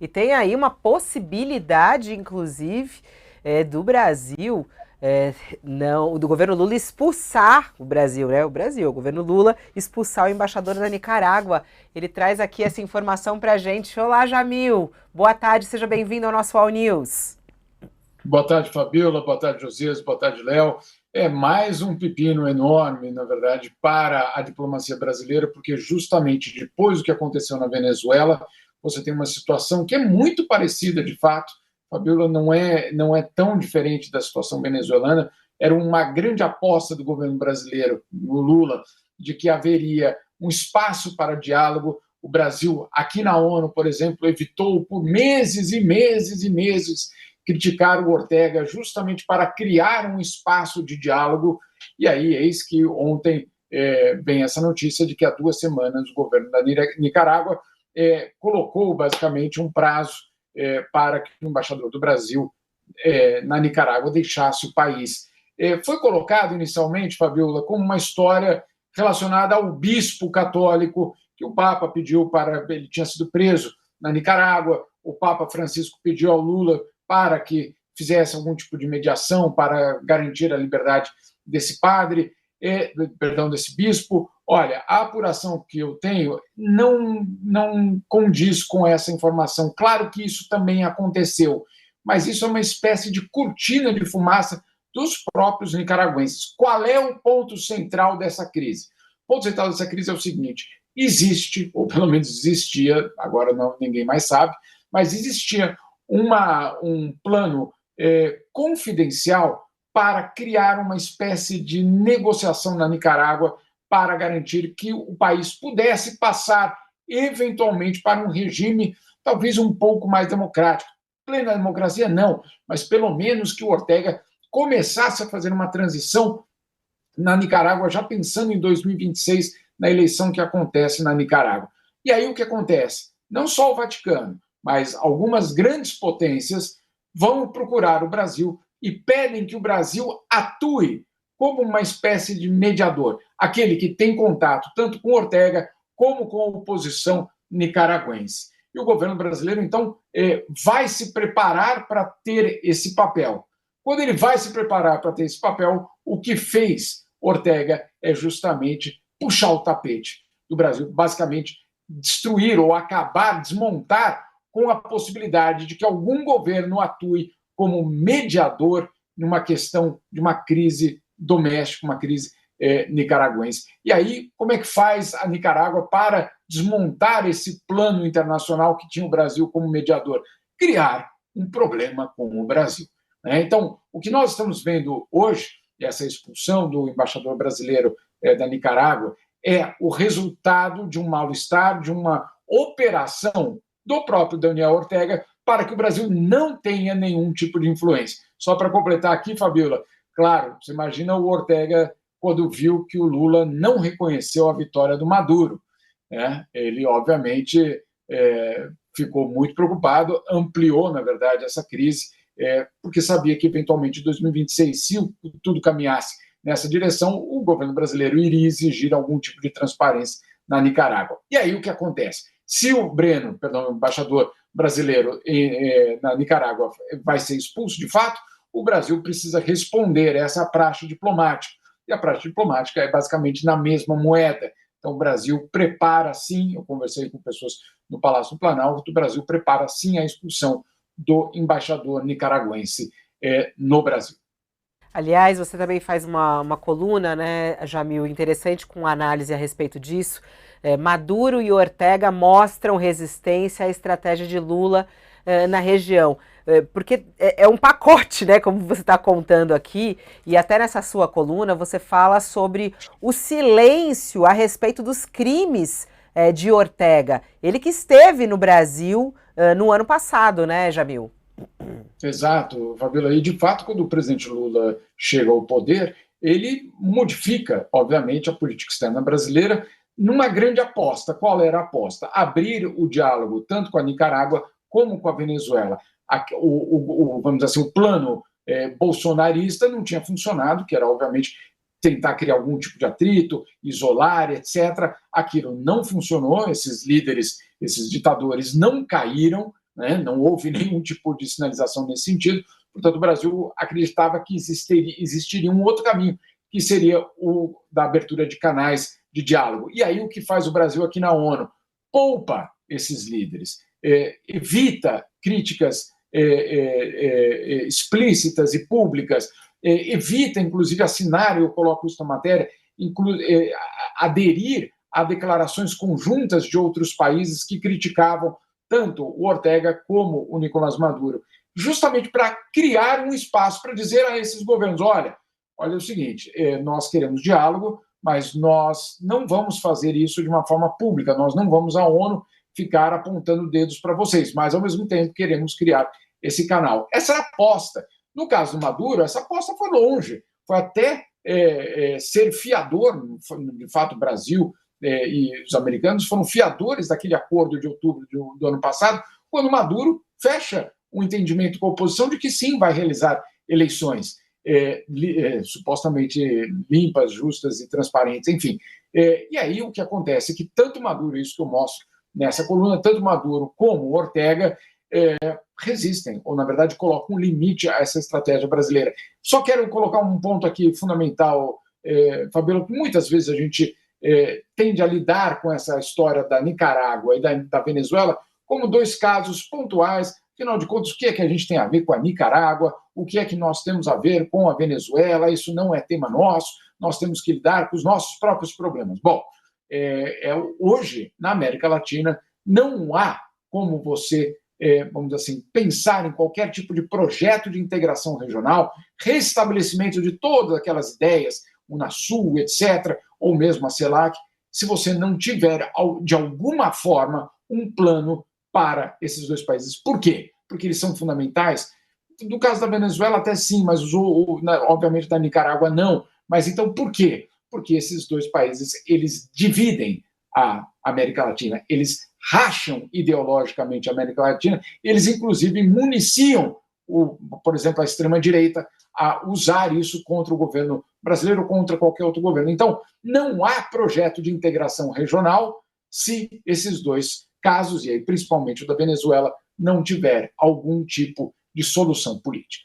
E tem aí uma possibilidade, inclusive, do Brasil, não, do governo Lula expulsar o Brasil, né? O governo Lula expulsar o embaixador da Nicarágua. Ele traz aqui essa informação pra gente. Olá, Jamil. Boa tarde, seja bem-vindo ao nosso All News. Boa tarde, Fabiola. Boa tarde, Josias. Boa tarde, Léo. É mais um pepino enorme, na verdade, para a diplomacia brasileira, porque justamente depois do que aconteceu na Venezuela, você tem uma situação que é muito parecida, de fato. Fabiola não é tão diferente da situação venezuelana. Era uma grande aposta do governo brasileiro, no Lula, de que haveria um espaço para diálogo. O Brasil, aqui na ONU, por exemplo, evitou por meses e meses e meses criticar o Ortega justamente para criar um espaço de diálogo. E aí, eis que ontem vem essa notícia de que há 2 semanas o governo da Nicarágua colocou basicamente um prazo para que o embaixador do Brasil na Nicarágua deixasse o país. Foi colocado inicialmente, Fabiola, como uma história relacionada ao bispo católico que o Papa pediu para... Ele tinha sido preso na Nicarágua, o Papa Francisco pediu ao Lula para que fizesse algum tipo de mediação para garantir a liberdade desse padre, perdão, desse bispo. Olha, a apuração que eu tenho não condiz com essa informação. Claro que isso também aconteceu, mas isso é uma espécie de cortina de fumaça dos próprios nicaragüenses. Qual é o ponto central dessa crise? O ponto central dessa crise é o seguinte: existe, ou pelo menos existia, agora não, ninguém mais sabe, mas existia um plano confidencial para criar uma espécie de negociação na Nicarágua para garantir que o país pudesse passar eventualmente para um regime talvez um pouco mais democrático. Plena democracia, não, mas pelo menos que o Ortega começasse a fazer uma transição na Nicarágua, já pensando em 2026, na eleição que acontece na Nicarágua. E aí o que acontece? Não só o Vaticano, mas algumas grandes potências vão procurar o Brasil e pedem que o Brasil atue como uma espécie de mediador, aquele que tem contato tanto com Ortega como com a oposição nicaragüense. E o governo brasileiro, então, vai se preparar para ter esse papel. Quando ele vai se preparar para ter esse papel, o que fez Ortega é justamente puxar o tapete do Brasil, basicamente destruir ou acabar, desmontar com a possibilidade de que algum governo atue como mediador numa questão de uma crise doméstica, uma crise nicaragüense. E aí, como é que faz a Nicarágua para desmontar esse plano internacional que tinha o Brasil como mediador? Criar um problema com o Brasil. Então, o que nós estamos vendo hoje, essa expulsão do embaixador brasileiro da Nicarágua, é o resultado de um mal-estar, de uma operação do próprio Daniel Ortega para que o Brasil não tenha nenhum tipo de influência. Só para completar aqui, Fabiola, claro, você imagina o Ortega quando viu que o Lula não reconheceu a vitória do Maduro. Ele, obviamente, ficou muito preocupado, ampliou, na verdade, essa crise, porque sabia que, eventualmente, em 2026, se tudo caminhasse nessa direção, o governo brasileiro iria exigir algum tipo de transparência na Nicarágua. E aí o que acontece? Se o Breno, perdão, o embaixador brasileiro na Nicarágua vai ser expulso de fato, o Brasil precisa responder a essa praxe diplomática. E a praxe diplomática é basicamente na mesma moeda. Então o Brasil prepara sim, eu conversei com pessoas no Palácio do Planalto, o Brasil prepara sim a expulsão do embaixador nicaragüense no Brasil. Aliás, você também faz uma coluna, né, Jamil, interessante com análise a respeito disso. Maduro e Ortega mostram resistência à estratégia de Lula na região. Porque é um pacote, né, como você está contando aqui, e até nessa sua coluna você fala sobre o silêncio a respeito dos crimes de Ortega. Ele que esteve no Brasil no ano passado, né, Jamil? Exato, Fabíola. E, de fato, quando o presidente Lula chega ao poder, ele modifica, obviamente, a política externa brasileira numa grande aposta. Qual era a aposta? Abrir o diálogo tanto com a Nicarágua como com a Venezuela. Vamos dizer assim, o plano bolsonarista não tinha funcionado, que era, obviamente, tentar criar algum tipo de atrito, isolar, etc. Aquilo não funcionou, esses líderes, esses ditadores não caíram, né? Não houve nenhum tipo de sinalização nesse sentido. Portanto, o Brasil acreditava que existiria um outro caminho, que seria o da abertura de canais de diálogo. E aí o que faz o Brasil aqui na ONU? Poupa esses líderes, evita críticas explícitas e públicas, evita, inclusive, assinar, eu coloco isso na matéria, aderir a declarações conjuntas de outros países que criticavam tanto o Ortega como o Nicolás Maduro, justamente para criar um espaço para dizer a esses governos, olha o seguinte, nós queremos diálogo, mas nós não vamos fazer isso de uma forma pública, nós não vamos à ONU ficar apontando dedos para vocês, mas, ao mesmo tempo, queremos criar esse canal. Essa é a aposta. No caso do Maduro, essa aposta foi longe, foi até ser fiador, de fato, o Brasil e os americanos foram fiadores daquele acordo de outubro do ano passado, quando Maduro fecha um entendimento com a oposição de que sim, vai realizar eleições supostamente limpas, justas e transparentes, enfim. E aí o que acontece é que tanto Maduro, isso que eu mostro nessa coluna, tanto Maduro como Ortega resistem, ou na verdade colocam um limite a essa estratégia brasileira. Só quero colocar um ponto aqui fundamental, Fabíola, que muitas vezes a gente tende a lidar com essa história da Nicarágua e da Venezuela como dois casos pontuais. Afinal de contas, o que é que a gente tem a ver com a Nicarágua? O que é que nós temos a ver com a Venezuela? Isso não é tema nosso, nós temos que lidar com os nossos próprios problemas. Bom, hoje, na América Latina, não há como você, vamos dizer assim, pensar em qualquer tipo de projeto de integração regional, restabelecimento de todas aquelas ideias, Unasul, etc., ou mesmo a CELAC, se você não tiver, de alguma forma, um plano para esses dois países. Por quê? Porque eles são fundamentais. No caso da Venezuela, até sim, mas obviamente da Nicarágua não. Mas então por quê? Porque esses dois países, eles dividem a América Latina, eles racham ideologicamente a América Latina, eles inclusive municiam, por exemplo, a extrema-direita a usar isso contra o governo brasileiro ou contra qualquer outro governo. Então, não há projeto de integração regional se esses dois casos, e aí principalmente o da Venezuela, não tiver algum tipo de solução política.